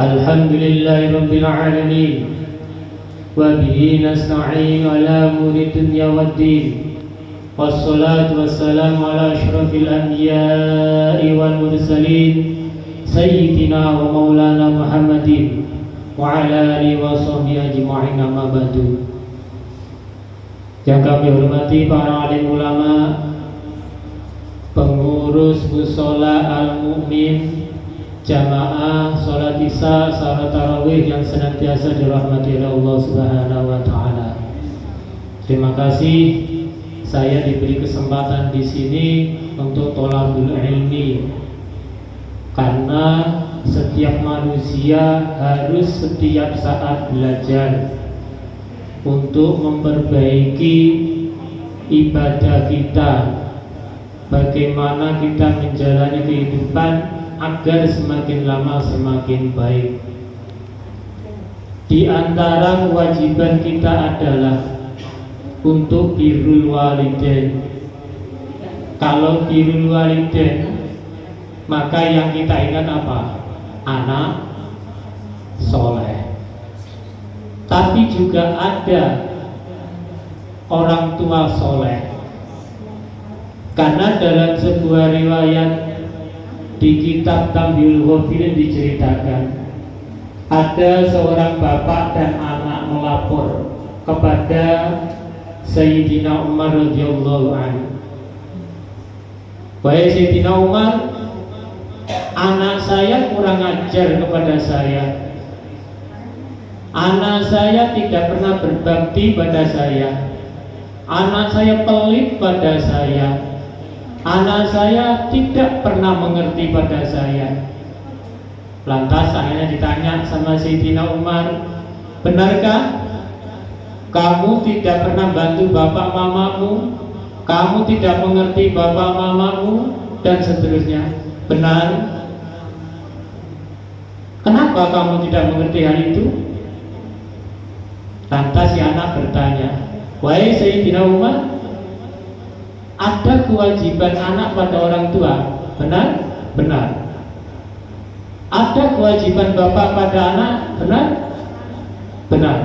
Alhamdulillahi Rabbil Alamin. Wa bihi nasta'in ala umuri dunya waddin. Wassalatu wassalamu ala asyrafil anbiya'i wal mursalin Sayyidina wa maulana Muhammadin wa ala alihi wa sahbihi ajma'in, amma ba'du. Yang kami hormati para alim ulama, pengurus Mushola Al-Mu'min, jamaah sholat isya, salat tarawih yang senantiasa dirahmati oleh Allah Subhanahu wa taala. Terima kasih saya diberi kesempatan di sini untuk thalabul ilmi, karena setiap manusia harus setiap saat belajar untuk memperbaiki ibadah kita, bagaimana kita menjalani kehidupan agar semakin lama semakin baik. Di antara kewajiban kita adalah untuk birrul walidain. Kalau birrul walidain, maka yang kita ingat apa? Anak soleh. Tapi juga ada orang tua soleh, karena dalam sebuah riwayat di kitab Tambiul Ghafilin diceritakan ada seorang bapak dan anak melapor kepada Sayyidina Umar radhiyallahu anhu. Wahai Sayyidina Umar, anak saya kurang ajar kepada saya. Anak saya tidak pernah berbakti pada saya. Anak saya pelit pada saya. Anak saya tidak pernah mengerti pada saya. Lantas akhirnya ditanya sama Sayyidina Umar, benarkah kamu tidak pernah bantu bapak mamamu? Kamu tidak mengerti bapak mamamu? Dan seterusnya. Benar. Kenapa kamu tidak mengerti hal itu? Lantas si anak bertanya, wahai Sayyidina Umar, ada kewajiban anak pada orang tua, benar? Benar. Ada kewajiban bapak pada anak, benar? Benar.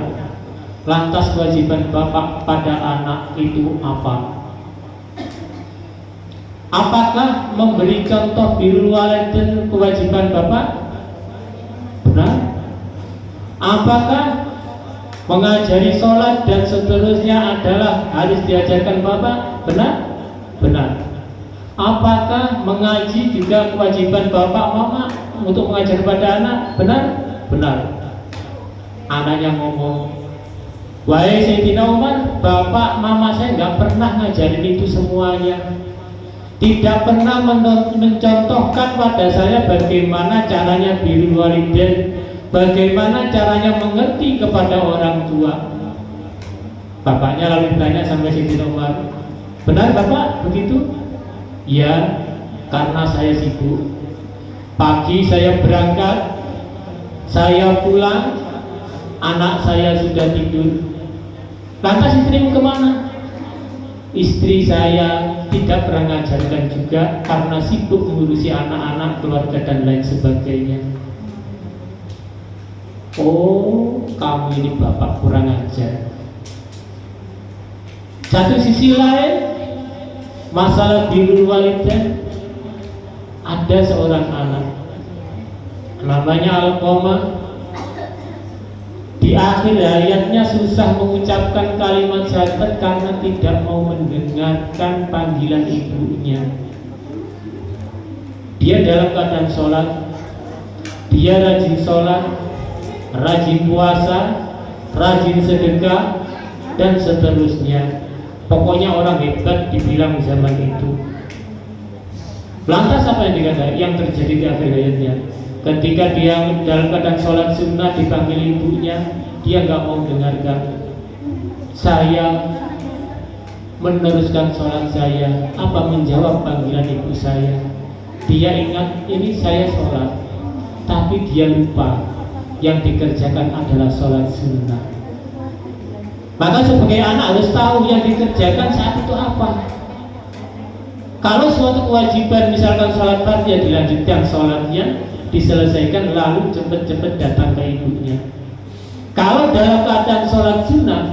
Lantas kewajiban bapak pada anak itu apa? Apakah memberi contoh birrul walidain kewajiban bapak? Benar. Apakah mengajari sholat dan seterusnya adalah harus diajarkan bapak? Benar? Benar. Apakah mengaji juga kewajiban bapak mama untuk mengajar pada anak? Benar? Benar. Anaknya ngomong, wahai Sayyidina Umar, bapak mama saya nggak pernah ngajarin itu semuanya. Tidak pernah mencontohkan pada saya bagaimana caranya birrul walidain, bagaimana caranya mengerti kepada orang tua. Bapaknya lalu bertanya sama Sayyidina Umar, benar bapak begitu? Ya, karena saya sibuk. Pagi saya berangkat, saya pulang, anak saya sudah tidur. Lantas istrimu kemana? Istri saya tidak pernah mengajarkan juga karena sibuk mengurusi anak-anak, keluarga dan lain sebagainya. Oh, kamu ini bapak kurang ajar. Satu sisi lain, masalah birrul walidain, ada seorang anak namanya Alqamah. Di akhir hayatnya susah mengucapkan kalimat syahadat karena tidak mau mendengarkan panggilan ibunya. Dia dalam keadaan sholat, dia rajin sholat, rajin puasa, rajin sedekah, dan seterusnya. Pokoknya orang hebat dibilang zaman itu. Lantas apa yang terjadi di akhir hayatnya? Ketika dia dalam keadaan sholat sunnah dipanggil ibunya, dia nggak mau dengarkan. Saya meneruskan sholat saya, apa menjawab panggilan ibu saya? Dia ingat ini saya sholat, tapi dia lupa yang dikerjakan adalah sholat sunnah. Maka sebagai anak harus tahu yang dikerjakan saat itu apa. Kalau suatu kewajiban, misalkan sholat fardu, ya dilanjutkan sholatnya, diselesaikan, lalu cepat-cepat datang ke ibunya. Kalau dalam keadaan sholat sunnah,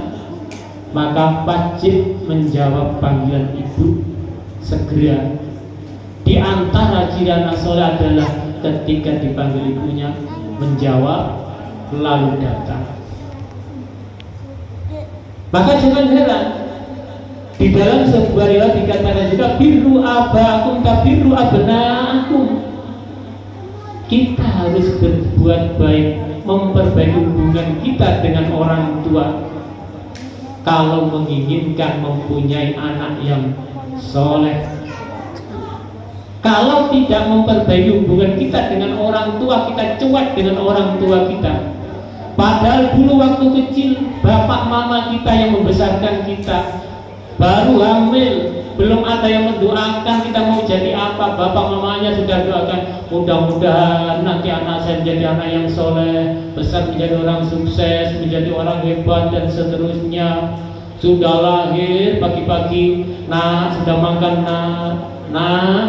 maka wajib menjawab panggilan ibu segera. Di antara ciri anak sholat adalah ketika dipanggil ibunya menjawab lalu datang. Maka jangan heran, di dalam sebuah riwayat dikatakan juga birru abakum tabirru abnaakum. Kita harus berbuat baik, memperbaiki hubungan kita dengan orang tua kalau menginginkan mempunyai anak yang soleh. Kalau tidak memperbaiki hubungan kita dengan orang tua, kita cuek dengan orang tua kita. Padahal dulu waktu kecil bapak mama kita yang membesarkan kita, baru hamil, belum ada yang mendoakan kita mau jadi apa, bapak mamanya sudah doakan, mudah-mudahan nanti anak saya menjadi anak yang soleh, besar menjadi orang sukses, menjadi orang hebat dan seterusnya. Sudah lahir pagi-pagi, nak sudah makan, nak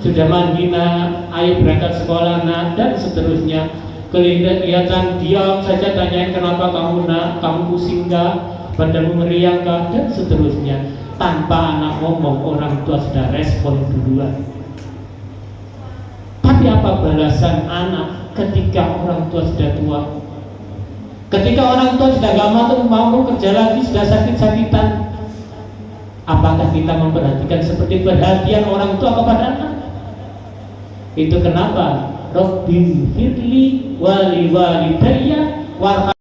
sudah mandi, nak ayo berangkat sekolah, nak, dan seterusnya. Kelihatan diam saja, tanyain kenapa kamu, nak, kamu pusing gak, badanmu meriang gak, dan seterusnya. Tanpa anak ngomong, orang tua sudah respon duluan. Tapi apa balasan anak ketika orang tua sudah tua? Ketika orang tua sudah gak mau kerja lagi, sudah sakit-sakitan, apakah kita memperhatikan seperti perhatian orang tua kepada anak? Itu kenapa Rabbi firli wali walidayya warhamni